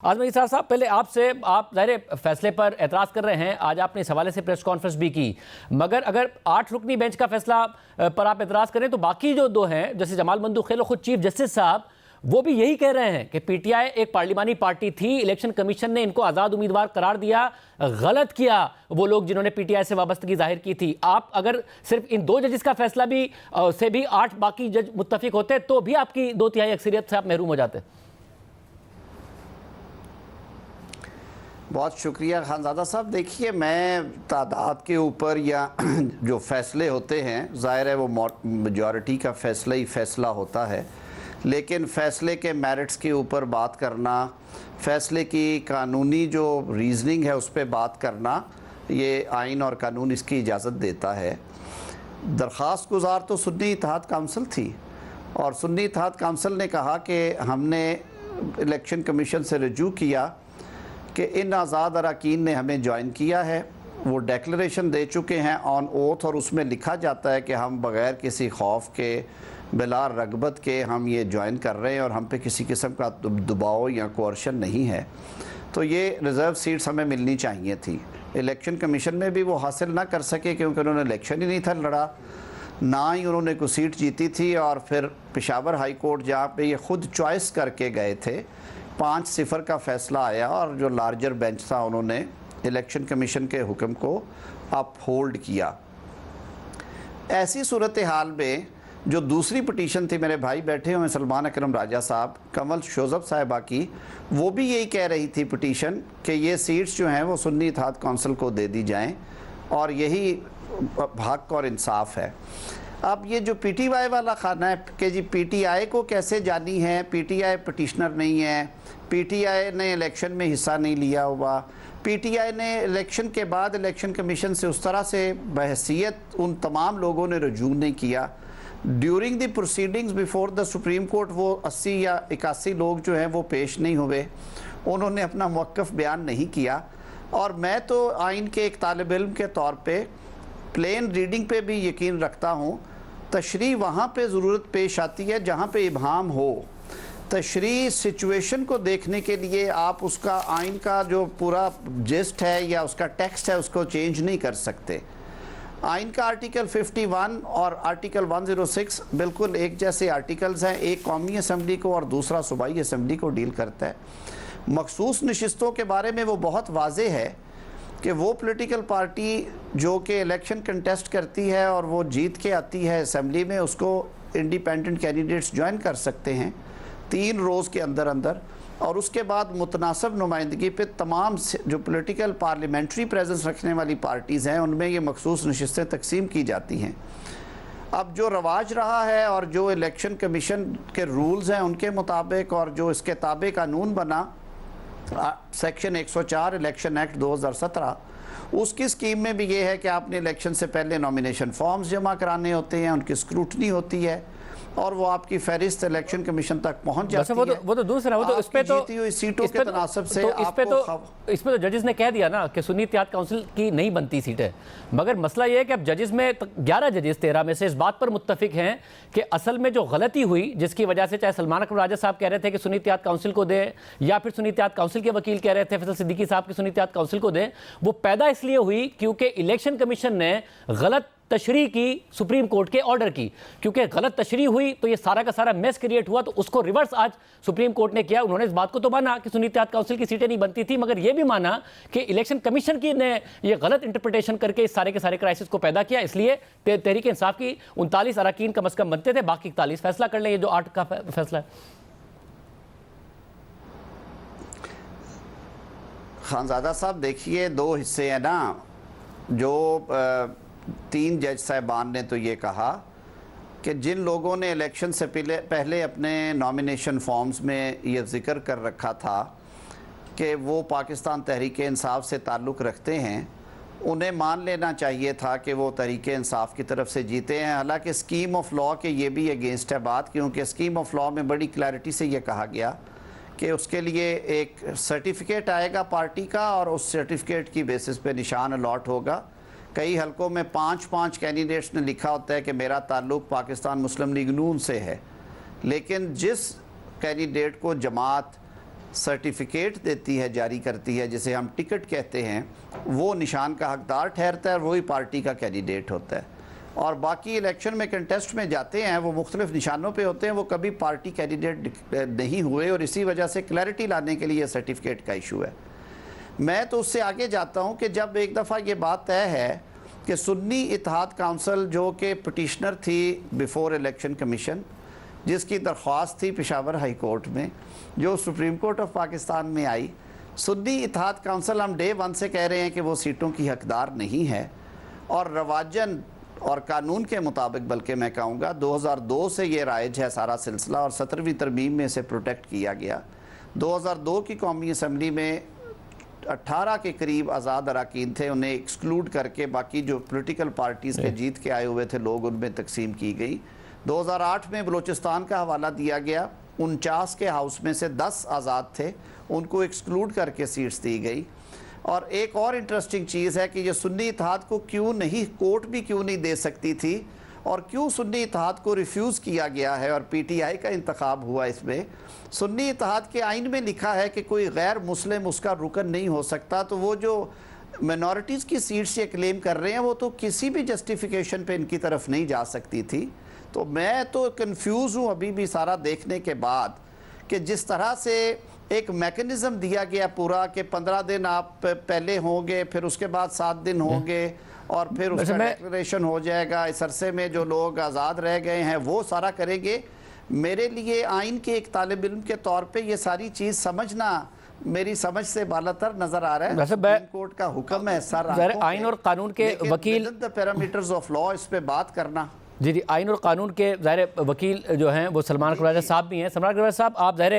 آزم اسرار صاحب، پہلے آپ ظاہر فیصلے پر اعتراض کر رہے ہیں، آج آپ نے اس حوالے سے پریس کانفرنس بھی کی، مگر اگر 8 رکنی بینچ کا فیصلہ پر آپ اعتراض کریں تو باقی جو 2 ہیں جیسے جمال بندوخیل اور خود چیف جسٹس صاحب، وہ بھی یہی کہہ رہے ہیں کہ پی ٹی آئی ایک پارلیمانی پارٹی تھی، الیکشن کمیشن نے ان کو آزاد امیدوار قرار دیا، غلط کیا وہ لوگ جنہوں نے پی ٹی آئی سے وابستگی ظاہر کی تھی۔ آپ اگر صرف ان 2 ججز کا فیصلہ بھی 8 باقی جج متفق ہوتے تو بھی آپ کی 2/3 اکثریت سے آپ محروم ہو جاتے۔ بہت شکریہ خانزادہ صاحب۔ دیکھیے، میں تعداد کے اوپر یا جو فیصلے ہوتے ہیں، ظاہر ہے وہ میجورٹی کا فیصلہ ہی فیصلہ ہوتا ہے، لیکن فیصلے کے میرٹس کے اوپر بات کرنا، فیصلے کی قانونی جو ریزننگ ہے اس پہ بات کرنا، یہ آئین اور قانون اس کی اجازت دیتا ہے۔ درخواست گزار تو سنی اتحاد کونسل تھی، اور سنی اتحاد کونسل نے کہا کہ ہم نے الیکشن کمیشن سے رجوع کیا کہ ان آزاد اراکین نے ہمیں جوائن کیا ہے، وہ ڈیکلریشن دے چکے ہیں آن اوتھ، اور اس میں لکھا جاتا ہے کہ ہم بغیر کسی خوف کے، بلا رغبت کے ہم یہ جوائن کر رہے ہیں، اور ہم پہ کسی قسم کا دباؤ یا کوارشن نہیں ہے۔ تو یہ ریزرو سیٹس ہمیں ملنی چاہیے تھی۔ الیکشن کمیشن میں بھی وہ حاصل نہ کر سکے کیونکہ انہوں نے الیکشن ہی نہیں تھا لڑا، نہ ہی انہوں نے کوئی سیٹ جیتی تھی، اور پھر پشاور ہائی کورٹ جہاں پہ یہ خود چوائس کر کے گئے تھے، 5-0 کا فیصلہ آیا، اور جو لارجر بینچ تھا انہوں نے الیکشن کمیشن کے حکم کو اپ ہولڈ کیا۔ ایسی صورتحال میں جو دوسری پٹیشن تھی، میرے بھائی بیٹھے ہوئے سلمان اکرم راجہ صاحب، کنول شوزب صاحبہ کی، وہ بھی یہی کہہ رہی تھی پٹیشن کہ یہ سیٹس جو ہیں وہ سنی اتحاد کونسل کو دے دی جائیں، اور یہی حق اور انصاف ہے۔ اب یہ جو پی ٹی آئی والا خانہ ہے کہ جی پی ٹی آئی کو کیسے جانی ہے، پی ٹی آئی پٹیشنر نہیں ہے، پی ٹی آئی نے الیکشن میں حصہ نہیں لیا ہوا، پی ٹی آئی نے الیکشن کے بعد الیکشن کمیشن سے اس طرح سے بحیثیت ان تمام لوگوں نے رجوع نہیں کیا۔ During the proceedings before the supreme court وہ 80 یا 81 لوگ جو ہیں وہ پیش نہیں ہوئے، انہوں نے اپنا موقف بیان نہیں کیا۔ اور میں تو آئین کے ایک طالب علم کے طور پہ پلین ریڈنگ پہ بھی یقین رکھتا ہوں، تشریح وہاں پہ ضرورت پیش آتی ہے جہاں پہ ابہام ہو۔ تشریح سچویشن کو دیکھنے کے لیے آپ اس کا آئین کا جو پورا جسٹ ہے یا اس کا ٹیکسٹ ہے اس کو چینج نہیں کر سکتے۔ آئین کا آرٹیکل 51 اور آرٹیکل 106 بالکل ایک جیسے آرٹیکلز ہیں، ایک قومی اسمبلی کو اور دوسرا صوبائی اسمبلی کو ڈیل کرتا ہے۔ مخصوص نشستوں کے بارے میں وہ بہت واضح ہے کہ وہ پولیٹیکل پارٹی جو کہ الیکشن کنٹیسٹ کرتی ہے اور وہ جیت کے آتی ہے اسمبلی میں، اس کو انڈیپینڈنٹ کینڈیڈیٹس جوائن کر سکتے ہیں 3 روز کے اندر، اور اس کے بعد متناسب نمائندگی پہ تمام جو پولیٹیکل پارلیمنٹری پریزنس رکھنے والی پارٹیز ہیں ان میں یہ مخصوص نشستیں تقسیم کی جاتی ہیں۔ اب جو رواج رہا ہے اور جو الیکشن کمیشن کے رولز ہیں ان کے مطابق، اور جو اس کے تابع قانون بنا سیکشن 104 الیکشن ایکٹ 2017، اس کی سکیم میں بھی یہ ہے کہ آپ نے الیکشن سے پہلے نومینیشن فارمز جمع کرانے ہوتے ہیں، ان کی اسکروٹنی ہوتی ہے، اور وہ آپ کی فہرست الیکشن کمیشن تک پہنچ جاتی ہے۔ وہ تو دوسرا، وہ تو اس پہ تو جیتی ہوئی سیٹوں کے تناسب سے اس پہ تو ججز نے کہہ دیا نا کہ سنی اتحاد کونسل کی نہیں بنتی سیٹیں، مگر مسئلہ یہ ہے کہ اب ججز میں 11 ججز 13 میں سے اس بات پر متفق ہیں کہ اصل میں جو غلطی ہوئی جس کی وجہ سے چاہے سلمان اکرم راجہ صاحب کہہ رہے تھے کہ سنی اتحاد کونسل کو دیں، یا پھر سنی اتحاد کونسل کے وکیل کہہ رہے تھے فیصل صدیقی صاحب کی سنی اتحاد کونسل کو دیں، وہ پیدا اس لیے ہوئی کیونکہ الیکشن کمیشن نے غلط تشریح کی سپریم کورٹ کے آرڈر کی، کیونکہ غلط تشریح ہوئی تو یہ سارا کا سارا میس کریٹ ہوا، تو اس کو ریورس آج سپریم کورٹ نے کیا۔ انہوں نے اس بات کو تو مانا کہ سنی اتحاد کونسل کی سیٹیں نہیں بنتی تھی، مگر یہ بھی مانا کہ الیکشن کمیشن کی نے یہ غلط انٹرپریٹیشن کر کے اس سارے کے سارے کرائسس کو پیدا کیا، اس لیے تحریک انصاف کی 39 اراکین کم از کم بنتے تھے، باقی 41 فیصلہ کر لیں، یہ جو 8 کا فیصلہ ہے۔ خانزادہ صاحب دیکھیے، 2 حصے ہیں نا، جو 3 جج صاحبان نے تو یہ کہا کہ جن لوگوں نے الیکشن سے پہلے اپنے نامینیشن فارمز میں یہ ذکر کر رکھا تھا کہ وہ پاکستان تحریک انصاف سے تعلق رکھتے ہیں، انہیں مان لینا چاہیے تھا کہ وہ تحریک انصاف کی طرف سے جیتے ہیں۔ حالانکہ اسکیم آف لاء کے یہ بھی اگینسٹ ہے بات، کیونکہ اسکیم آف لاء میں بڑی کلیئرٹی سے یہ کہا گیا کہ اس کے لیے ایک سرٹیفکیٹ آئے گا پارٹی کا، اور اس سرٹیفکیٹ کی بیسس پہ نشان الاٹ ہوگا۔ کئی حلقوں میں 5 کینڈیڈیٹس نے لکھا ہوتا ہے کہ میرا تعلق پاکستان مسلم لیگ نون سے ہے، لیکن جس کینڈیڈیٹ کو جماعت سرٹیفکیٹ دیتی ہے، جاری کرتی ہے، جسے ہم ٹکٹ کہتے ہیں، وہ نشان کا حقدار ٹھہرتا ہے اور وہی پارٹی کا کینڈیڈیٹ ہوتا ہے۔ اور باقی الیکشن میں کنٹیسٹ میں جاتے ہیں وہ مختلف نشانوں پہ ہوتے ہیں، وہ کبھی پارٹی کینڈیڈیٹ نہیں ہوئے، اور اسی وجہ سے کلیئرٹی لانے کے لیے سرٹیفکیٹ کا ایشو ہے۔ میں تو اس سے آگے جاتا ہوں کہ جب ایک دفعہ یہ بات طے ہے کہ سنی اتحاد کونسل جو کہ پٹیشنر تھی بیفور الیکشن کمیشن، جس کی درخواست تھی پشاور ہائی کورٹ میں، جو سپریم کورٹ آف پاکستان میں آئی، سنی اتحاد کونسل ہم ڈے ون سے کہہ رہے ہیں کہ وہ سیٹوں کی حقدار نہیں ہے، اور رواجن اور قانون کے مطابق بلکہ میں کہوں گا 2002 سے یہ رائج ہے سارا سلسلہ، اور 17ویں ترمیم میں اسے پروٹیکٹ کیا گیا۔ 2002 کی قومی اسمبلی میں 18 کے قریب آزاد اراکین تھے، انہیں ایکسکلوڈ کر کے باقی جو پولیٹیکل پارٹیز کے جیت کے آئے ہوئے تھے لوگ ان میں تقسیم کی گئی۔ 2008 میں بلوچستان کا حوالہ دیا گیا، 49 کے ہاؤس میں سے 10 آزاد تھے، ان کو ایکسکلوڈ کر کے سیٹس دی گئی۔ اور ایک اور انٹرسٹنگ چیز ہے کہ یہ سنی اتحاد کو کیوں نہیں، کورٹ بھی کیوں نہیں دے سکتی تھی، اور کیوں سنی اتحاد کو ریفیوز کیا گیا ہے اور پی ٹی آئی کا انتخاب ہوا اس میں۔ سنی اتحاد کے آئین میں لکھا ہے کہ کوئی غیر مسلم اس کا رکن نہیں ہو سکتا، تو وہ جو منورٹیز کی سیٹس یہ کلیم کر رہے ہیں وہ تو کسی بھی جسٹیفیکیشن پہ ان کی طرف نہیں جا سکتی تھی۔ تو میں تو کنفیوز ہوں ابھی بھی سارا دیکھنے کے بعد کہ جس طرح سے ایک میکنزم دیا گیا پورا کہ 15 دن آپ پہلے ہوں گے، پھر اس کے بعد 7 دن ہوں گے، اور پھر اس کا ڈیکلریشن ہو جائے گا، اس عرصے میں جو لوگ آزاد رہ گئے ہیں وہ سارا کریں گے۔ میرے لیے آئین کے ایک طالب علم کے طور پہ یہ ساری چیز سمجھنا میری سمجھ سے بالاتر نظر آ رہا ہے۔ سپریم کورٹ کا حکم ہے سر آئین اور قانون کے وکیل پیرامیٹرز آف لا اس پہ بات کرنا۔ جی آئین اور قانون کے ظاہر وکیل جو ہیں وہ سلمان اقبال راجہ صاحب بھی ہیں۔ سلمان اقبال صاحب، آپ ظاہر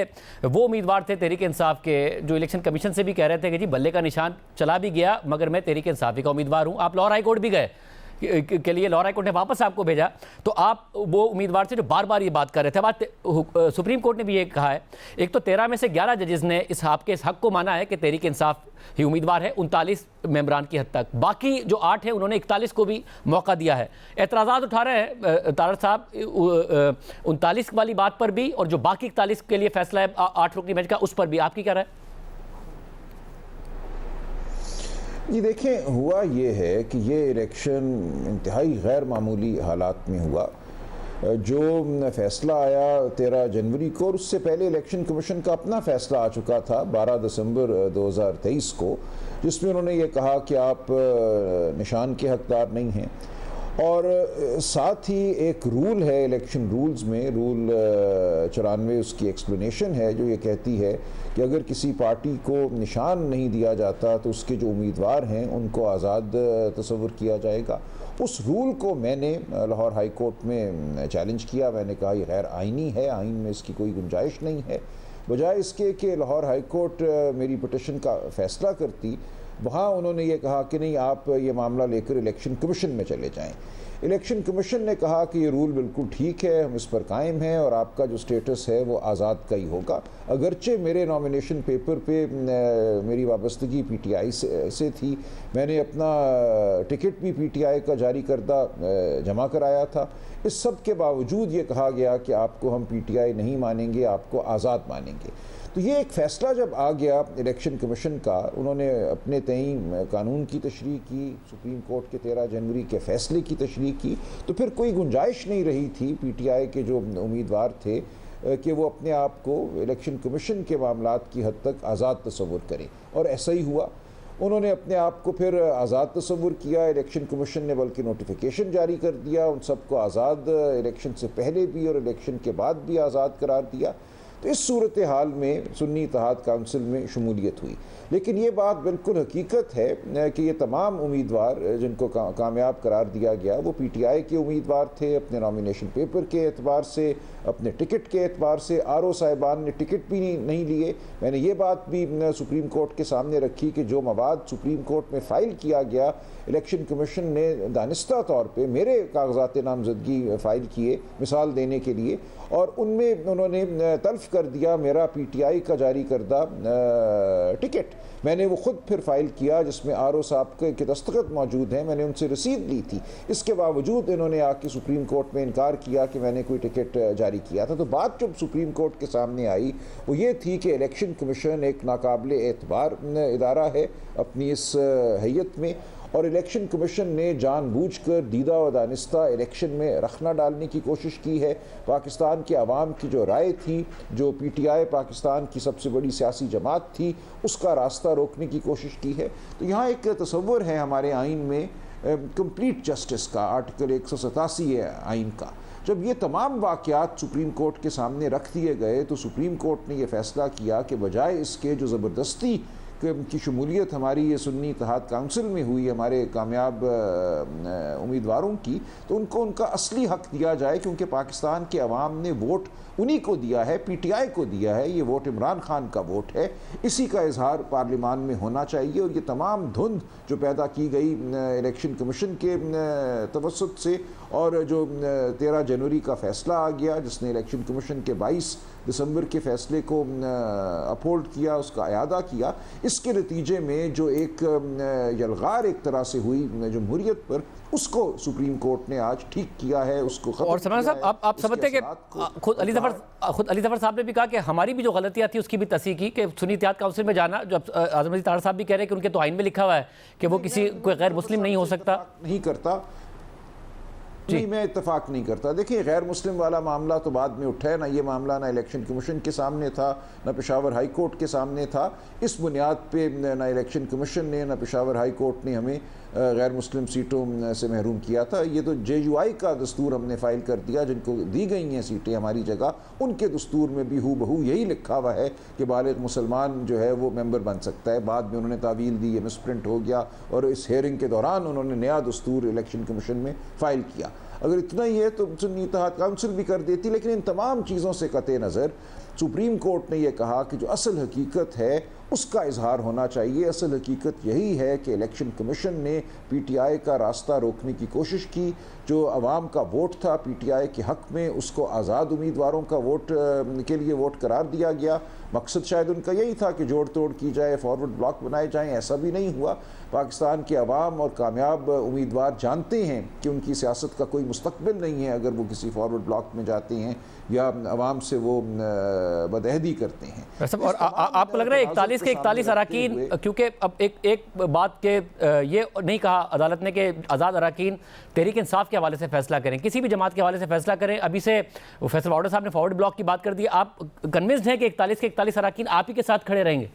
وہ امیدوار تھے تحریک انصاف کے جو الیکشن کمیشن سے بھی کہہ رہے تھے کہ جی بلے کا نشان چلا بھی گیا مگر میں تحریک انصافی کا امیدوار ہوں۔ آپ لاہور ہائی کورٹ بھی گئے کے لیے، لاہور ہائی کورٹ نے واپس آپ کو بھیجا، تو آپ وہ امیدوار تھے جو بار بار یہ بات کر رہے تھے۔ بات سپریم کورٹ نے بھی یہ کہا ہے، ایک تو 13 میں سے 11 ججز نے اس حق کو مانا ہے کہ تحریک انصاف ہی امیدوار ہے 39 ممبران کی حد تک، باقی جو 8 ہیں انہوں نے 41 کو بھی موقع دیا ہے۔ اعتراضات اٹھا رہے ہیں طاہر صاحب 39 والی بات پر بھی، اور جو باقی 41 کے لیے فیصلہ ہے 8 رکنی بینچ کا اس پر بھی، آپ کی کیا رائے؟ جی دیکھیں، ہوا یہ ہے کہ یہ الیکشن انتہائی غیر معمولی حالات میں ہوا۔ جو فیصلہ آیا 13 جنوری کو، اور اس سے پہلے الیکشن کمیشن کا اپنا فیصلہ آ چکا تھا 12 دسمبر 2023 کو، جس میں انہوں نے یہ کہا کہ آپ نشان کے حقدار نہیں ہیں۔ اور ساتھ ہی ایک رول ہے الیکشن رولز میں، رول 94 اس کی ایکسپلینیشن ہے جو یہ کہتی ہے کہ اگر کسی پارٹی کو نشان نہیں دیا جاتا تو اس کے جو امیدوار ہیں ان کو آزاد تصور کیا جائے گا۔ اس رول کو میں نے لاہور ہائی کورٹ میں چیلنج کیا، میں نے کہا یہ غیر آئینی ہے، آئین میں اس کی کوئی گنجائش نہیں ہے۔ بجائے اس کے کہ لاہور ہائی کورٹ میری پٹیشن کا فیصلہ کرتی، وہاں انہوں نے یہ کہا کہ نہیں، آپ یہ معاملہ لے کر الیکشن کمیشن میں چلے جائیں۔ الیکشن کمیشن نے کہا کہ یہ رول بالکل ٹھیک ہے، ہم اس پر قائم ہیں، اور آپ کا جو سٹیٹس ہے وہ آزاد کا ہی ہوگا۔ اگرچہ میرے نامینیشن پیپر پہ میری وابستگی پی ٹی آئی سے تھی، میں نے اپنا ٹکٹ بھی پی ٹی آئی کا جاری کردہ جمع کرایا تھا، اس سب کے باوجود یہ کہا گیا کہ آپ کو ہم پی ٹی آئی نہیں مانیں گے، آپ کو آزاد مانیں گے۔ تو یہ ایک فیصلہ جب آ گیا الیکشن کمیشن کا، انہوں نے اپنے تئیں قانون کی تشریح کی، سپریم کورٹ کے 13 جنوری کے فیصلے کی تشریح کی، تو پھر کوئی گنجائش نہیں رہی تھی پی ٹی آئی کے جو امیدوار تھے کہ وہ اپنے آپ کو الیکشن کمیشن کے معاملات کی حد تک آزاد تصور کریں، اور ایسا ہی ہوا۔ انہوں نے اپنے آپ کو پھر آزاد تصور کیا، الیکشن کمیشن نے بلکہ نوٹیفیکیشن جاری کر دیا، ان سب کو آزاد الیکشن سے پہلے بھی اور الیکشن کے بعد بھی آزاد قرار دیا۔ تو اس صورتحال میں سنی اتحاد کونسل میں شمولیت ہوئی۔ لیکن یہ بات بالکل حقیقت ہے کہ یہ تمام امیدوار جن کو کامیاب قرار دیا گیا وہ پی ٹی آئی کے امیدوار تھے، اپنے نامینیشن پیپر کے اعتبار سے، اپنے ٹکٹ کے اعتبار سے۔ آر او صاحبان نے ٹکٹ بھی نہیں لیے۔ میں نے یہ بات بھی سپریم کورٹ کے سامنے رکھی کہ جو مواد سپریم کورٹ میں فائل کیا گیا، الیکشن کمیشن نے دانستہ طور پہ میرے کاغذات نامزدگی فائل کیے مثال دینے کے لیے، اور ان میں انہوں نے تلف کر دیا میرا پی ٹی آئی کا جاری کردہ ٹکٹ. میں نے وہ خود پھر فائل کیا جس میں آر او صاحب کے دستخط موجود ہیں. میں نے ان سے رسید لی تھی. اس کے باوجود انہوں نے آ کے سپریم کورٹ میں انکار کیا کہ میں نے کوئی ٹکٹ جاری کیا تھا. تو بات جب سپریم کورٹ کے سامنے آئی وہ یہ تھی کہ الیکشن کمیشن ایک ناقابل اعتبار ادارہ ہے اپنی اس حیت میں, اور الیکشن کمیشن نے جان بوجھ کر دیدہ و دانستہ الیکشن میں رخنہ ڈالنے کی کوشش کی ہے. پاکستان کے عوام کی جو رائے تھی, جو پی ٹی آئی پاکستان کی سب سے بڑی سیاسی جماعت تھی, اس کا راستہ روکنے کی کوشش کی ہے. تو یہاں ایک تصور ہے ہمارے آئین میں کمپلیٹ جسٹس کا, آرٹیکل 187 ہے آئین کا. جب یہ تمام واقعات سپریم کورٹ کے سامنے رکھ دیے گئے تو سپریم کورٹ نے یہ فیصلہ کیا کہ بجائے اس کے جو زبردستی کی شمولیت ہماری یہ سنی اتحاد کونسل میں ہوئی ہمارے کامیاب امیدواروں کی, تو ان کو ان کا اصلی حق دیا جائے, کیونکہ پاکستان کے عوام نے ووٹ انہی کو دیا ہے, پی ٹی آئی کو دیا ہے. یہ ووٹ عمران خان کا ووٹ ہے, اسی کا اظہار پارلیمان میں ہونا چاہیے. اور یہ تمام دھند جو پیدا کی گئی الیکشن کمیشن کے توسط سے, اور جو 13 جنوری کا فیصلہ آ گیا جس نے الیکشن کمیشن کے 22 دسمبر کے فیصلے کو اپہولڈ کیا, اس کا اعادہ کیا, اس کے نتیجے میں جو ایک یلغار ایک طرح سے ہوئی جمہوریت پر, اس کو سپریم کورٹ نے آج ٹھیک کیا ہے, اس کو ختم اور سلمان صاحب آپ سمجھتے ہیں کہ خود علی ظفر صاحب نے بھی کہا کہ ہماری بھی جو غلطیاں تھی اس کی بھی تصحیح کی کہ سنی اتحاد کونسل میں جانا, جو اعظم علی طاہر صاحب بھی کہہ رہے ہیں کہ ان کے تو آئین میں لکھا ہوا ہے کہ وہ کسی کوئی غیر مسلم نہیں ہو سکتا. نہیں کرتا, نہیں میں اتفاق نہیں کرتا. دیکھیں غیر مسلم والا معاملہ تو بعد میں اٹھا ہے, نہ یہ معاملہ نہ الیکشن کمیشن کے سامنے تھا, نہ پشاور ہائی کورٹ کے سامنے تھا. اس بنیاد پہ نہ الیکشن کمیشن نے نہ پشاور ہائی کورٹ نے ہمیں غیر مسلم سیٹوں سے محروم کیا تھا. یہ تو جے یو آئی کا دستور ہم نے فائل کر دیا, جن کو دی گئی ہیں سیٹیں ہماری جگہ, ان کے دستور میں بھی ہو بہو یہی لکھا ہوا ہے کہ بالغ مسلمان جو ہے وہ ممبر بن سکتا ہے. بعد میں انہوں نے تعویل دی, یہ مس پرنٹ ہو گیا, اور اس ہیئرنگ کے دوران انہوں نے نیا دستور الیکشن کمیشن میں فائل کیا. اگر اتنا ہی ہے تو سنی اتحاد کونسل بھی کر دیتی. لیکن ان تمام چیزوں سے قطع نظر سپریم کورٹ نے یہ کہا کہ جو اصل حقیقت ہے اس کا اظہار ہونا چاہیے. اصل حقیقت یہی ہے کہ الیکشن کمیشن نے پی ٹی آئی کا راستہ روکنے کی کوشش کی. جو عوام کا ووٹ تھا پی ٹی آئی کے حق میں, اس کو آزاد امیدواروں کا ووٹ کے لیے ووٹ قرار دیا گیا. مقصد شاید ان کا یہی تھا کہ جوڑ توڑ کی جائے, فارورڈ بلاک بنائے جائیں. ایسا بھی نہیں ہوا. پاکستان کے عوام اور کامیاب امیدوار جانتے ہیں کہ ان کی سیاست کا کوئی مستقبل نہیں ہے اگر وہ کسی فارورڈ بلاک میں جاتے ہیں یا عوام سے وہ بدعہدی کرتے ہیں. اور آپ کو لگ رہا ہے 41 کے 41 اراکین, کیونکہ اب ایک بات کہ یہ نہیں کہا عدالت نے کہ آزاد اراکین تحریک انصاف کے حوالے سے فیصلہ کریں, کسی بھی جماعت کے حوالے سے فیصلہ کریں. ابھی سے فیصل واؤڈر صاحب نے فارورڈ بلاک کی بات کر دی. آپ کنونسڈ ہیں کہ 41 کے 41 اراکین آپ ہی کے ساتھ کھڑے رہیں گے؟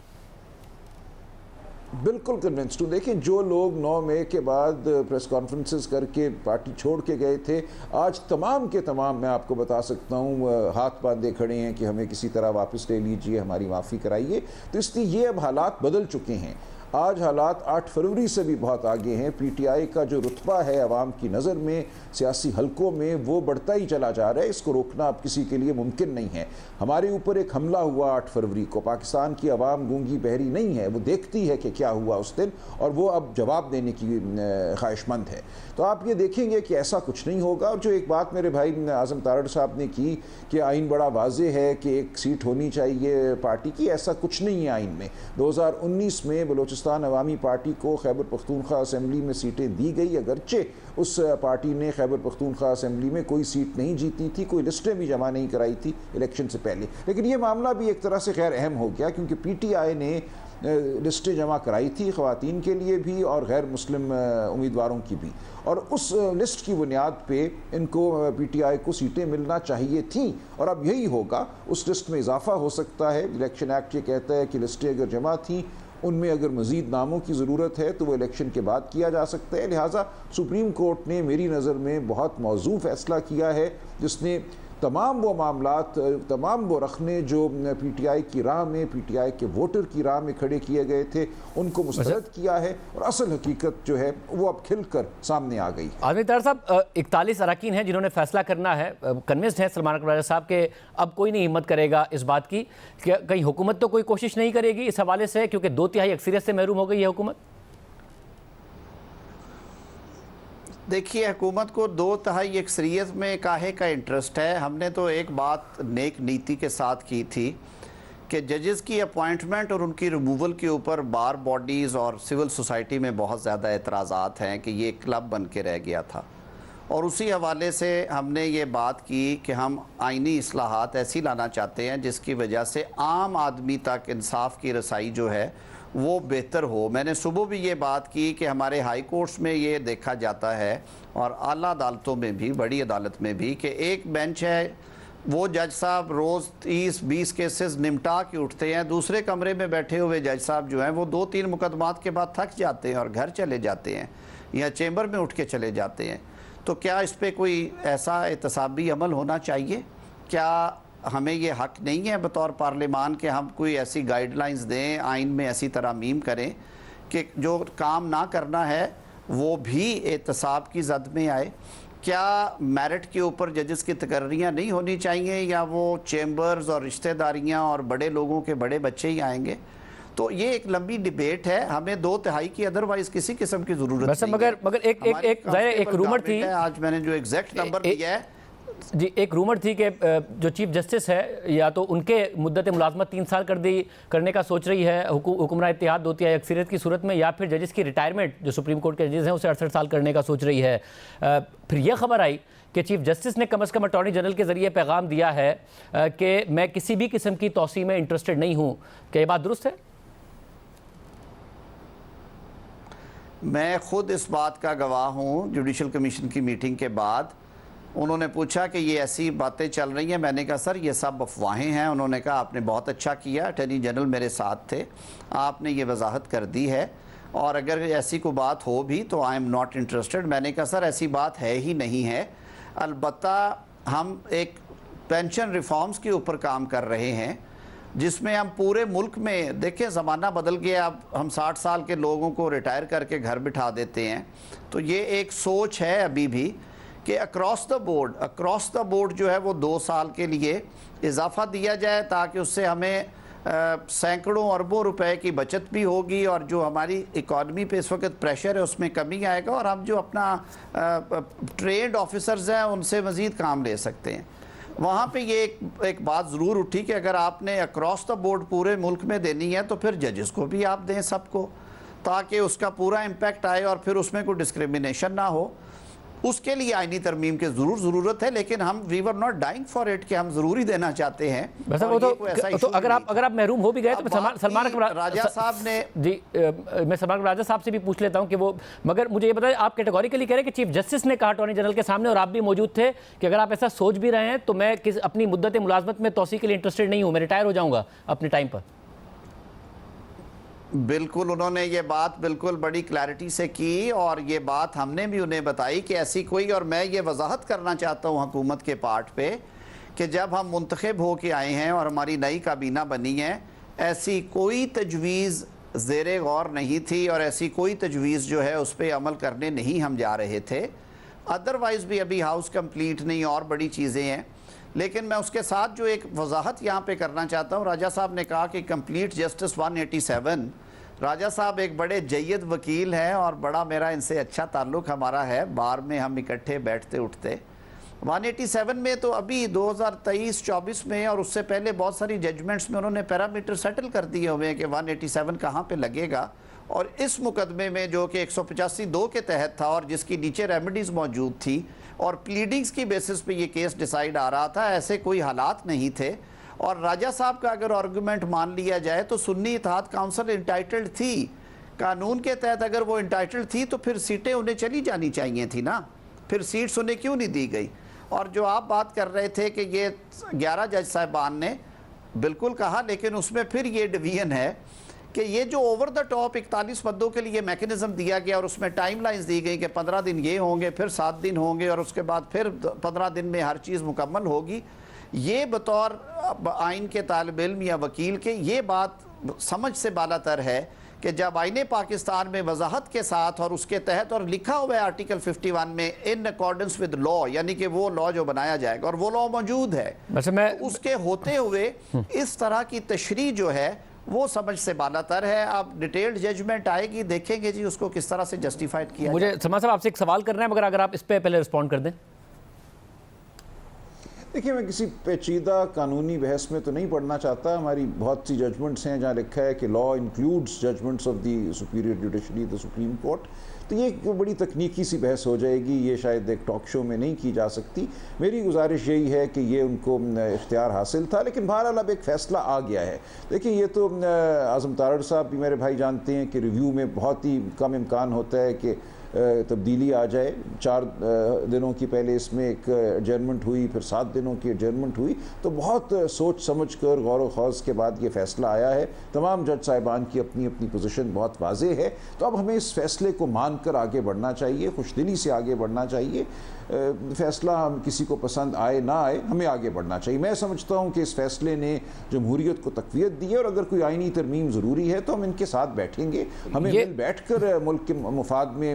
بالکل کنونسڈ ہوں. دیکھیں جو لوگ 9 مئی کے بعد پریس کانفرنسز کر کے پارٹی چھوڑ کے گئے تھے, آج تمام کے تمام میں آپ کو بتا سکتا ہوں ہاتھ باندھے کھڑے ہیں کہ ہمیں کسی طرح واپس لے لیجئے, ہماری معافی کرائیے. تو اس لیے یہ اب حالات بدل چکے ہیں. آج حالات 8 فروری سے بھی بہت آگے ہیں. پی ٹی آئی کا جو رتبہ ہے عوام کی نظر میں سیاسی حلقوں میں وہ بڑھتا ہی چلا جا رہا ہے. اس کو روکنا اب کسی کے لیے ممکن نہیں ہے. ہمارے اوپر ایک حملہ ہوا 8 فروری کو. پاکستان کی عوام گونگی بہری نہیں ہے, وہ دیکھتی ہے کہ کیا ہوا اس دن, اور وہ اب جواب دینے کی خواہش مند ہے. تو آپ یہ دیکھیں گے کہ ایسا کچھ نہیں ہوگا. اور جو ایک بات میرے بھائی اعظم تارڑ صاحب نے کی کہ آئین بڑا واضح ہے کہ ایک سیٹ ہونی چاہیے پارٹی کی, ایسا کچھ نہیں ہے آئین میں. 2019 میں بلوچستان عوامی پارٹی کو خیبر پختونخوا اسمبلی میں سیٹیں دی گئی, اگرچہ اس پارٹی نے خیبر پختونخوا اسمبلی میں کوئی سیٹ نہیں جیتی تھی, کوئی لسٹیں بھی جمع نہیں کرائی تھی الیکشن سے پہلے. لیکن یہ معاملہ بھی ایک طرح سے غیر اہم ہو گیا, کیونکہ پی ٹی آئی نے لسٹیں جمع کرائی تھی خواتین کے لیے بھی اور غیر مسلم امیدواروں کی بھی, اور اس لسٹ کی بنیاد پہ ان کو پی ٹی آئی کو سیٹیں ملنا چاہیے تھیں. اور اب یہی ہوگا, اس لسٹ میں اضافہ ہو سکتا ہے. الیکشن ایکٹ یہ کہتا ہے کہ لسٹیں اگر جمع تھیں, ان میں اگر مزید ناموں کی ضرورت ہے تو وہ الیکشن کے بعد کیا جا سکتا ہے. لہٰذا سپریم کورٹ نے میری نظر میں بہت موزوں فیصلہ کیا ہے, جس نے تمام وہ معاملات, تمام وہ رخنے جو پی ٹی آئی کی راہ میں, پی ٹی آئی کے ووٹر کی راہ میں کھڑے کیے گئے تھے, ان کو مسترد کیا ہے, اور اصل حقیقت جو ہے وہ اب کھل کر سامنے آ گئی. اعظم طاہر صاحب 41 اراکین ہیں جنہوں نے فیصلہ کرنا ہے, کنونسڈ ہیں سلمان اکبر راجہ صاحب کہ اب کوئی نہیں ہمت کرے گا اس بات کی کہ کہیں حکومت تو کوئی کوشش نہیں کرے گی اس حوالے سے, کیونکہ 2/3 اکثریت سے محروم ہو گئی ہے حکومت؟ دیکھیے حکومت کو 2/3 اکثریت میں کاہے کا انٹرسٹ ہے. ہم نے تو ایک بات نیک نیتی کے ساتھ کی تھی کہ ججز کی اپوائنٹمنٹ اور ان کی ریموول کے اوپر بار باڈیز اور سول سوسائٹی میں بہت زیادہ اعتراضات ہیں کہ یہ کلب بن کے رہ گیا تھا, اور اسی حوالے سے ہم نے یہ بات کی کہ ہم آئینی اصلاحات ایسی لانا چاہتے ہیں جس کی وجہ سے عام آدمی تک انصاف کی رسائی جو ہے وہ بہتر ہو. میں نے صبح بھی یہ بات کی کہ ہمارے ہائی کورٹس میں یہ دیکھا جاتا ہے اور اعلیٰ عدالتوں میں بھی, بڑی عدالت میں بھی, کہ ایک بینچ ہے, وہ جج صاحب روز 30-20 کیسز نمٹا کے اٹھتے ہیں, دوسرے کمرے میں بیٹھے ہوئے جج صاحب جو ہیں وہ 2-3 مقدمات کے بعد تھک جاتے ہیں اور گھر چلے جاتے ہیں یا چیمبر میں اٹھ کے چلے جاتے ہیں. تو کیا اس پہ کوئی ایسا احتسابی عمل ہونا چاہیے؟ کیا ہمیں یہ حق نہیں ہے بطور پارلیمان کہ ہم کوئی ایسی گائیڈ لائنز دیں, آئین میں ایسی ترامیم کریں کہ جو کام نہ کرنا ہے وہ بھی احتساب کی زد میں آئے؟ کیا میرٹ کے اوپر ججز کی تقرریاں نہیں ہونی چاہیے, یا وہ چیمبرز اور رشتہ داریاں اور بڑے لوگوں کے بڑے بچے ہی آئیں گے؟ تو یہ ایک لمبی ڈیبیٹ ہے, ہمیں 2/3 کی ادروائز کسی قسم کی ضرورت نہیں ہے. مگر ایک رومر تھی, آج میں نے جو ایگزیکٹ نمبر دیا ہے جی ایک رومر تھی کہ جو چیف جسٹس ہے یا تو ان کے مدت ملازمت 3 سال کرنے کا سوچ رہی ہے حکمراں اتحاد 2/3 اکثریت کی صورت میں, یا پھر ججز کی ریٹائرمنٹ جو سپریم کورٹ کے ججز ہیں اسے 68 سال کرنے کا سوچ رہی ہے. پھر یہ خبر آئی کہ چیف جسٹس نے کم از کم اٹارنی جنرل کے ذریعے پیغام دیا ہے کہ میں کسی بھی قسم کی توسیع میں انٹرسٹڈ نہیں ہوں. کیا یہ بات درست ہے؟ میں خود اس بات کا گواہ ہوں. جوڈیشل کمیشن کی میٹنگ کے بعد انہوں نے پوچھا کہ یہ ایسی باتیں چل رہی ہیں, میں نے کہا سر یہ سب افواہیں ہیں. انہوں نے کہا آپ نے بہت اچھا کیا, اٹارنی جنرل میرے ساتھ تھے, آپ نے یہ وضاحت کر دی ہے, اور اگر ایسی کوئی بات ہو بھی تو آئی ایم ناٹ انٹرسٹڈ. میں نے کہا سر ایسی بات ہے ہی نہیں ہے, البتہ ہم ایک پینشن ریفارمز کے اوپر کام کر رہے ہیں جس میں ہم پورے ملک میں, دیکھیں زمانہ بدل گیا, اب ہم 60 سال کے لوگوں کو ریٹائر کر کے گھر بٹھا دیتے ہیں. تو یہ ایک سوچ ہے ابھی بھی کہ اکراس دا بورڈ جو ہے وہ 2 سال کے لیے اضافہ دیا جائے, تاکہ اس سے ہمیں سینکڑوں اربوں روپے کی بچت بھی ہوگی, اور جو ہماری اکانومی پہ اس وقت پریشر ہے اس میں کمی آئے گا, اور ہم جو اپنا ٹرینڈ آفیسرز ہیں ان سے مزید کام لے سکتے ہیں. وہاں پہ یہ ایک بات ضرور اٹھی کہ اگر آپ نے اکراس دا بورڈ پورے ملک میں دینی ہے تو پھر ججز کو بھی آپ دیں سب کو, تاکہ اس کا پورا امپیکٹ آئے اور پھر اس میں کوئی ڈسکریمنیشن نہ ہو. اس کے لیے آئینی ترمیم کی ضرورت ہے, لیکن ہم we were not dying for it کہ ہم ضروری دینا چاہتے ہیں. تو اگر آپ محروم ہو بھی گئے تو سلمان راجہ صاحب نے, جی میں سلمان راجہ صاحب سے بھی پوچھ لیتا ہوں کہ وہ, مگر مجھے یہ بتائیں آپ کیٹیگوریکلی کہہ رہے ہیں کہ چیف جسٹس نے کہا اٹارنی جنرل کے سامنے اور آپ بھی موجود تھے کہ اگر آپ ایسا سوچ بھی رہے ہیں تو میں اپنی مدت ملازمت میں توسیع کے لیے انٹرسٹڈ نہیں ہوں, میں ریٹائر ہو جاؤں گا اپنے ٹائم پر. بالکل انہوں نے یہ بات بالکل بڑی کلیئرٹی سے کی, اور یہ بات ہم نے بھی انہیں بتائی کہ ایسی کوئی, اور میں یہ وضاحت کرنا چاہتا ہوں حکومت کے پارٹ پہ کہ جب ہم منتخب ہو کے آئے ہیں اور ہماری نئی کابینہ بنی ہے, ایسی کوئی تجویز زیر غور نہیں تھی, اور ایسی کوئی تجویز جو ہے اس پہ عمل کرنے نہیں ہم جا رہے تھے. ادروائز بھی ابھی ہاؤس کمپلیٹ نہیں, اور بڑی چیزیں ہیں. لیکن میں اس کے ساتھ جو ایک وضاحت یہاں پہ کرنا چاہتا ہوں, راجہ صاحب نے کہا کہ کمپلیٹ جسٹس 187, راجہ صاحب ایک بڑے جید وکیل ہیں اور بڑا میرا ان سے اچھا تعلق ہمارا ہے, بار میں ہم اکٹھے بیٹھتے اٹھتے. 187 میں تو ابھی 2023-24 میں اور اس سے پہلے بہت ساری ججمنٹس میں انہوں نے پیرامیٹر سیٹل کر دیے ہوئے ہیں کہ 187 کہاں پہ لگے گا, اور اس مقدمے میں جو کہ 185(2) کے تحت تھا اور جس کی نیچے ریمیڈیز موجود تھی اور پلیڈنگز کی بیسس پہ یہ کیس ڈیسائیڈ آ رہا تھا, ایسے کوئی حالات نہیں تھے. اور راجہ صاحب کا اگر آرگومنٹ مان لیا جائے تو سنی اتحاد کاؤنسل انٹائٹلڈ تھی, قانون کے تحت اگر وہ انٹائٹلڈ تھی تو پھر سیٹیں انہیں چلی جانی چاہیے تھی نا, پھر سیٹس انہیں کیوں نہیں دی گئی. اور جو آپ بات کر رہے تھے کہ یہ 11 جج صاحبان نے بالکل کہا, لیکن اس میں پھر یہ ڈویژن ہے کہ یہ جو اوور دا ٹاپ 41 مدوں کے لیے میکنزم دیا گیا اور اس میں ٹائم لائنز دی گئی کہ 15 دن یہ ہوں گے, پھر 7 دن ہوں گے, اور اس کے بعد پھر 15 دن میں ہر چیز مکمل ہوگی, یہ بطور آئین کے طالب علم یا وکیل کے یہ بات سمجھ سے بالا تر ہے کہ جب آئین پاکستان میں وضاحت کے ساتھ اور اس کے تحت اور لکھا ہوا ہے آرٹیکل 51 میں ان اکارڈنس ود لا, یعنی کہ وہ لا جو بنایا جائے گا اور وہ لا موجود ہے, اس کے ہوتے ہوئے اس طرح کی تشریح جو ہے وہ سمجھ سے بالا تر ہے. اب ڈیٹیلڈ ججمنٹ آئے گی, دیکھیں گے جی اس کو کس طرح سے جسٹیفائڈ کیا. مجھے سلمان صاحب آپ سے ایک سوال کرنا ہے, مگر اگر آپ اس پہ پہلے رسپونڈ کر دیں. دیکھیے میں کسی پیچیدہ قانونی بحث میں تو نہیں پڑھنا چاہتا. ہماری بہت سی ججمنٹس ہیں جہاں لکھا ہے کہ law includes judgments of the superior judiciary, the supreme court. تو یہ ایک بڑی تکنیکی سی بحث ہو جائے گی, یہ شاید ایک ٹاک شو میں نہیں کی جا سکتی. میری گزارش یہی ہے کہ یہ ان کو اختیار حاصل تھا, لیکن بہرحال اب ایک فیصلہ آ گیا ہے. دیکھیں یہ تو اعظم تارڑ صاحب بھی میرے بھائی جانتے ہیں کہ ریویو میں بہت ہی کم امکان ہوتا ہے کہ تبدیلی آ جائے. 4 دنوں کی پہلے اس میں ایک ایڈجرنمنٹ ہوئی, پھر 7 دنوں کی ایڈجرنمنٹ ہوئی, تو بہت سوچ سمجھ کر غور و خوض کے بعد یہ فیصلہ آیا ہے. تمام جج صاحبان کی اپنی اپنی پوزیشن بہت واضح ہے. تو اب ہمیں اس فیصلے کو مان کر آگے بڑھنا چاہیے, خوش دلی سے آگے بڑھنا چاہیے. فیصلہ ہم کسی کو پسند آئے نہ آئے, ہمیں آگے بڑھنا چاہیے. میں سمجھتا ہوں کہ اس فیصلے نے جمہوریت کو تقویت دی ہے, اور اگر کوئی آئینی ترمیم ضروری ہے تو ہم ان کے ساتھ بیٹھیں گے. ہمیں مل بیٹھ کر ملک کے مفاد میں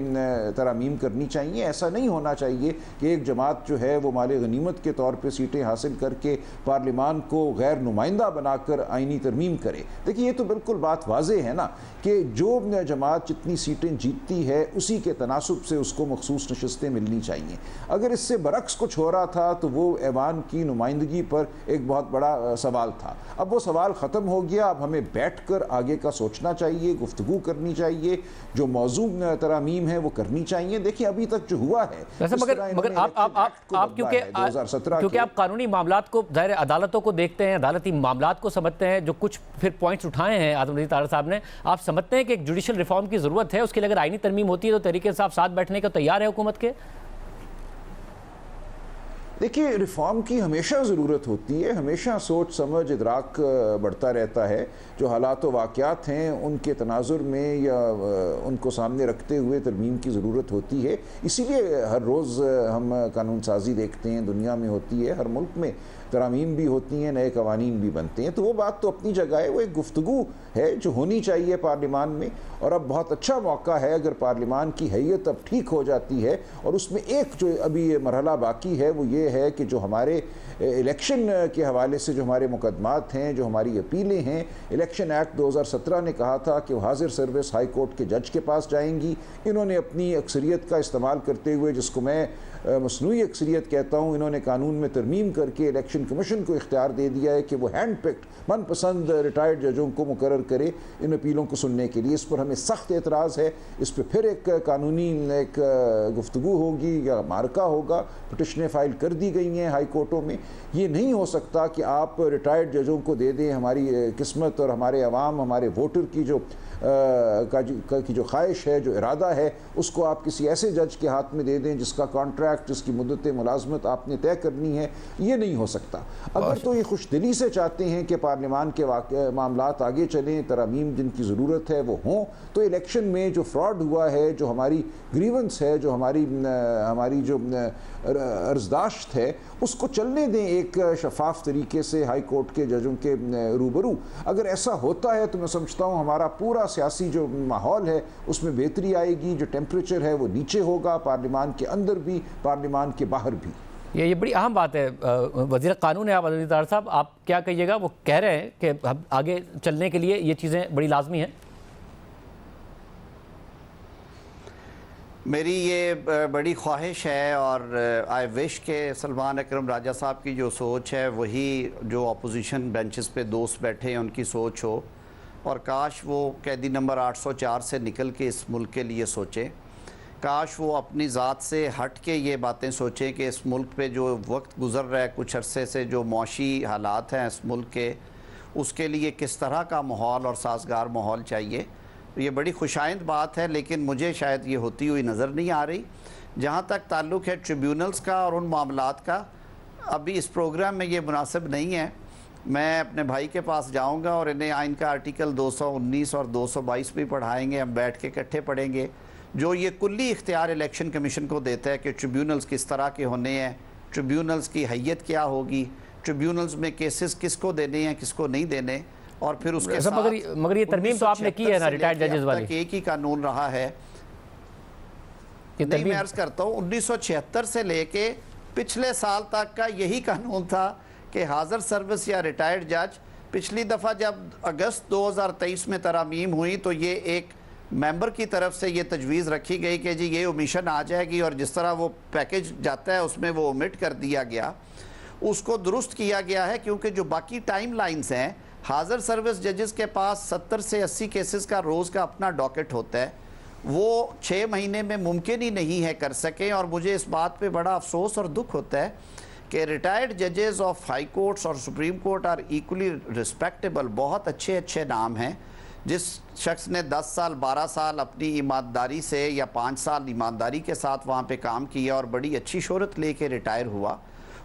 ترامیم کرنی چاہیے. ایسا نہیں ہونا چاہیے کہ ایک جماعت جو ہے وہ مال غنیمت کے طور پہ سیٹیں حاصل کر کے پارلیمان کو غیر نمائندہ بنا کر آئینی ترمیم کرے. دیکھیے یہ تو بالکل بات واضح ہے نا کہ جو جماعت جتنی سیٹیں جیتتی ہے اسی کے تناسب سے اس کو مخصوص نشستیں ملنی چاہیے. اگر اس سے برعکس کچھ ہو رہا تھا تو وہ ایوان کی نمائندگی پر ایک بہت بڑا سوال تھا. اب وہ سوال ختم ہو گیا. اب ہمیں بیٹھ کر آگے کا سوچنا چاہیے, گفتگو کرنی چاہیے, جو موضوع ترامیم ہے وہ کرنی چاہیے. دیکھیں ابھی تک جو ہوا ہے, مگر آپ کیونکہ آپ قانونی معاملات کو, ظاہر عدالتوں کو دیکھتے ہیں, عدالتی معاملات کو سمجھتے ہیں, جو کچھ پھر پوائنٹس اٹھائے ہیں اعظم تارڑ صاحب نے, آپ سمجھتے ہیں کہ ایک جوڈیشل ریفارم کی ضرورت ہے. اس کے لیے اگر آئینی ترمیم ہوتی ہے تو تحریک انصاف ساتھ بیٹھنے کا تیار ہے حکومت کے؟ دیکھیے ریفارم کی ہمیشہ ضرورت ہوتی ہے, ہمیشہ سوچ سمجھ ادراک بڑھتا رہتا ہے. جو حالات و واقعات ہیں ان کے تناظر میں یا ان کو سامنے رکھتے ہوئے ترمیم کی ضرورت ہوتی ہے. اسی لیے ہر روز ہم قانون سازی دیکھتے ہیں, دنیا میں ہوتی ہے, ہر ملک میں ترامیم بھی ہوتی ہیں, نئے قوانین بھی بنتے ہیں. تو وہ بات تو اپنی جگہ ہے, وہ ایک گفتگو ہے جو ہونی چاہیے پارلیمان میں. اور اب بہت اچھا موقع ہے اگر پارلیمان کی حیت اب ٹھیک ہو جاتی ہے, اور اس میں ایک جو ابھی مرحلہ باقی ہے وہ یہ ہے کہ جو ہمارے الیکشن کے حوالے سے جو ہمارے مقدمات ہیں, جو ہماری اپیلیں ہیں, الیکشن ایکٹ 2017 نے کہا تھا کہ وہ حاضر سروس ہائی کورٹ کے جج کے پاس جائیں گی. انہوں نے اپنی اکثریت کا استعمال کرتے ہوئے, جس کو میں مصنوعی اکثریت کہتا ہوں, انہوں نے قانون میں ترمیم کر کے الیکشن کمیشن کو اختیار دے دیا ہے کہ وہ ہینڈ پکڈ من پسند ریٹائرڈ ججوں کو مقرر کرے ان اپیلوں کو سننے کے لیے. اس پر ہمیں سخت اعتراض ہے. اس پہ پھر ایک قانونی ایک گفتگو ہوگی یا مارکہ ہوگا. پٹیشنیں فائل کر دی گئی ہیں ہائی کورٹوں میں. یہ نہیں ہو سکتا کہ آپ ریٹائرڈ ججوں کو دے دیں. ہماری قسمت اور ہمارے عوام, ہمارے ووٹر کی جو خواہش ہے, جو ارادہ ہے, اس کو آپ کسی ایسے جج کے ہاتھ میں دے دیں جس کا کانٹریکٹ, جس کی مدت ملازمت آپ نے طے کرنی ہے. یہ نہیں ہو سکتا. اگر تو یہ خوش دلی سے چاہتے ہیں کہ پارلیمان کے معاملات آگے چلیں, ترامیم جن کی ضرورت ہے وہ ہوں, تو الیکشن میں جو فراڈ ہوا ہے, جو ہماری گریونس ہے, جو ہماری جو عرضداشت ہے, اس کو چلنے دیں ایک شفاف طریقے سے ہائی کورٹ کے ججوں کے روبرو. اگر ایسا ہوتا ہے تو میں سمجھتا ہوں ہمارا پورا سیاسی جو ماحول ہے اس میں بہتری آئے گی. جو ٹیمپریچر ہے وہ نیچے ہوگا, پارلیمان کے اندر بھی, پارلیمان کے باہر بھی. یہ بڑی اہم بات ہے. وزیر قانون ہے آپ اعظم تارڑ صاحب, آپ کیا کہیے گا؟ وہ کہہ رہے ہیں کہ آگے چلنے کے لیے یہ چیزیں بڑی لازمی ہیں. میری یہ بڑی خواہش ہے, اور آئی وش کہ سلمان اکرم راجہ صاحب کی جو سوچ ہے وہی جو اپوزیشن بینچز پہ دوست بیٹھے ہیں ان کی سوچ ہو, اور کاش وہ قیدی نمبر 804 سے نکل کے اس ملک کے لیے سوچیں. کاش وہ اپنی ذات سے ہٹ کے یہ باتیں سوچیں کہ اس ملک پہ جو وقت گزر رہا ہے کچھ عرصے سے, جو معاشی حالات ہیں اس ملک کے, اس کے لیے کس طرح کا ماحول اور سازگار ماحول چاہیے. یہ بڑی خوشائند بات ہے, لیکن مجھے شاید یہ ہوتی ہوئی نظر نہیں آ رہی. جہاں تک تعلق ہے ٹریبیونلز کا اور ان معاملات کا, ابھی اس پروگرام میں یہ مناسب نہیں ہے. میں اپنے بھائی کے پاس جاؤں گا اور انہیں آئین کا آرٹیکل 219 اور 222 بھی پڑھائیں گے, ہم بیٹھ کے اکٹھے پڑھیں گے, جو یہ کلی اختیار الیکشن کمیشن کو دیتا ہے کہ ٹریبیونلز کس طرح کے ہونے ہیں, ٹریبیونلز کی حیت کیا ہوگی, ٹریبیونلز میں کیسز کس کو دینے ہیں کس کو نہیں دینے. اور پھر اس کے ساتھ مگر یہ ترمیم تو آپ نے کی ہے نا ریٹائرڈ ججز والی, ایک ہی قانون رہا ہے. نہیں, میں عرض کرتا ہوں 1976 سے لے کے پچھلے سال تک کا یہی قانون تھا کہ حاضر سروس یا ریٹائرڈ جج پچھلی دفعہ جب اگست 2023 میں ترامیم ہوئی تو یہ ایک ممبر کی طرف سے یہ تجویز رکھی گئی کہ جی یہ اومیشن آ جائے گی، اور جس طرح وہ پیکج جاتا ہے اس میں وہ اومٹ کر دیا گیا، اس کو درست کیا گیا ہے، کیونکہ جو باقی ٹائم لائنز ہیں، حاضر سروس ججز کے پاس 70 سے 80 کیسز کا روز کا اپنا ڈاکٹ ہوتا ہے، وہ 6 مہینے میں ممکن ہی نہیں ہے کر سکیں. اور مجھے اس بات پہ بڑا افسوس اور دکھ ہوتا ہے کہ ریٹائرڈ ججز آف ہائی کورٹس اور supreme court are equally respectable, بہت اچھے نام ہیں. جس شخص نے 10 سال 12 سال اپنی ایمانداری سے یا 5 سال ایمانداری کے ساتھ وہاں پہ کام کیا اور بڑی اچھی شہرت لے کے ریٹائر ہوا،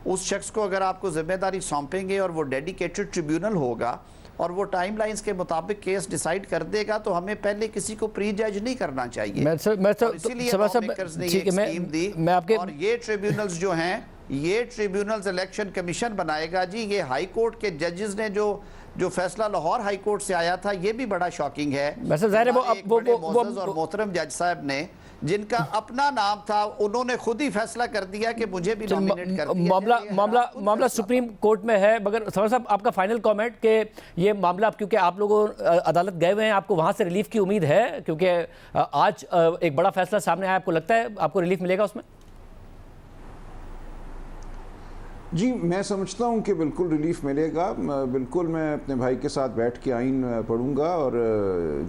اس شخص کو اگر آپ کو ذمہ داری سونپیں گے اور وہ ڈیڈیکیٹڈ ٹریبیونل ہوگا اور وہ ٹائم لائنز کے مطابق کیس ڈیسائیڈ کر دے گا، تو ہمیں پہلے کسی کو پری جج نہیں کرنا چاہیے. اور اسی لیے لا میکرز نے یہ اسکیم دی. اور یہ ٹریبیونلز جو ہیں، یہ ٹریبیونلز الیکشن کمیشن بنائے گا. جی یہ ہائی کورٹ کے ججز نے جو فیصلہ لاہور ہائی کورٹ سے آیا تھا، یہ بھی بڑا شاکنگ ہے. ایک بڑے معزز اور محترم جج صاحب نے، جن کا اپنا نام تھا، انہوں نے خود ہی فیصلہ کر دیا کہ مجھے بھی نامینیٹ کر دیا. معاملہ سپریم کورٹ میں ہے، مگر سرور صاحب آپ کا فائنل کامنٹ کہ یہ معاملہ، کیونکہ آپ لوگوں عدالت گئے ہوئے ہیں، آپ کو وہاں سے ریلیف کی امید ہے؟ کیونکہ آج ایک بڑا فیصلہ سامنے آیا، آپ کو لگتا ہے آپ کو ریلیف ملے گا اس میں؟ جی میں سمجھتا ہوں کہ بالکل ریلیف ملے گا. بالکل میں اپنے بھائی کے ساتھ بیٹھ کے آئین پڑھوں گا اور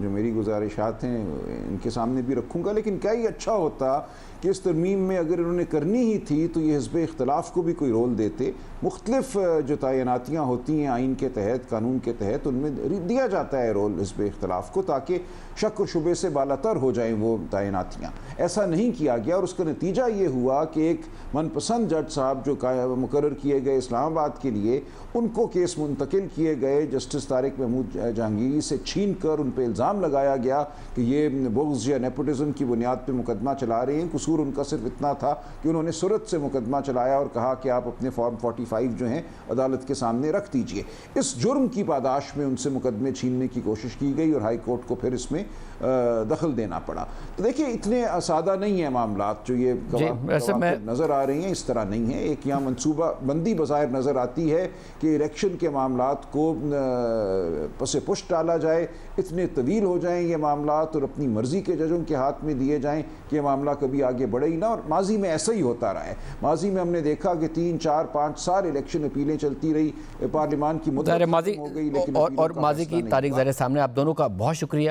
جو میری گزارشات ہیں ان کے سامنے بھی رکھوں گا. لیکن کیا ہی اچھا ہوتا کہ اس ترمیم میں اگر انہوں نے کرنی ہی تھی تو یہ حزب اختلاف کو بھی کوئی رول دیتے. مختلف جو تعیناتیاں ہوتی ہیں آئین کے تحت، قانون کے تحت، ان میں دیا جاتا ہے رول حزب اختلاف کو، تاکہ شک و شبے سے بالاتر ہو جائیں وہ تعیناتیاں. ایسا نہیں کیا گیا اور اس کا نتیجہ یہ ہوا کہ ایک من پسند جج صاحب جو مقرر کیے گئے اسلام آباد کے لیے، ان کو کیس منتقل کیے گئے جسٹس طارق محمود جہانگیری سے چھین کر ان پہ الزام لگایا گیا کہ یہ بغض یا نیپوٹزم کی بنیاد پہ مقدمہ چلا رہے ہیں. قصور ان کا صرف اتنا تھا کہ انہوں نے صورت سے مقدمہ چلایا اور کہا کہ آپ اپنے فارم 45 جو ہیں عدالت کے سامنے رکھ دیجئے. اس جرم کی پاداش میں ان سے مقدمے چھیننے کی کوشش کی گئی اور ہائی کورٹ کو پھر اس میں دخل دینا پڑا. تو دیکھیں اتنے سادہ نہیں ہیں معاملات جو یہ نظر آ رہے ہیں، اس طرح نہیں ہے. ایک یہاں منصوبہ بندی بظاہر نظر آتی ہے کہ الیکشن کے معاملات کو پس پشت ڈالا جائے، اتنے طویل ہو جائیں یہ معاملات اور اپنی مرضی کے ججوں کے ہاتھ میں دیے جائیں کہ یہ معاملہ کبھی آگے بڑھے ہی نہ. اور ماضی میں ایسا ہی ہوتا رہا ہے. ماضی میں ہم نے دیکھا کہ 3 4 5 سال الیکشن اپیلیں چلتی رہی، پارلیمان کی مدت ختم ہو گئی، لیکن اور ماضی کی تاریخ ذرا سامنے. آپ دونوں کا بہت شکریہ.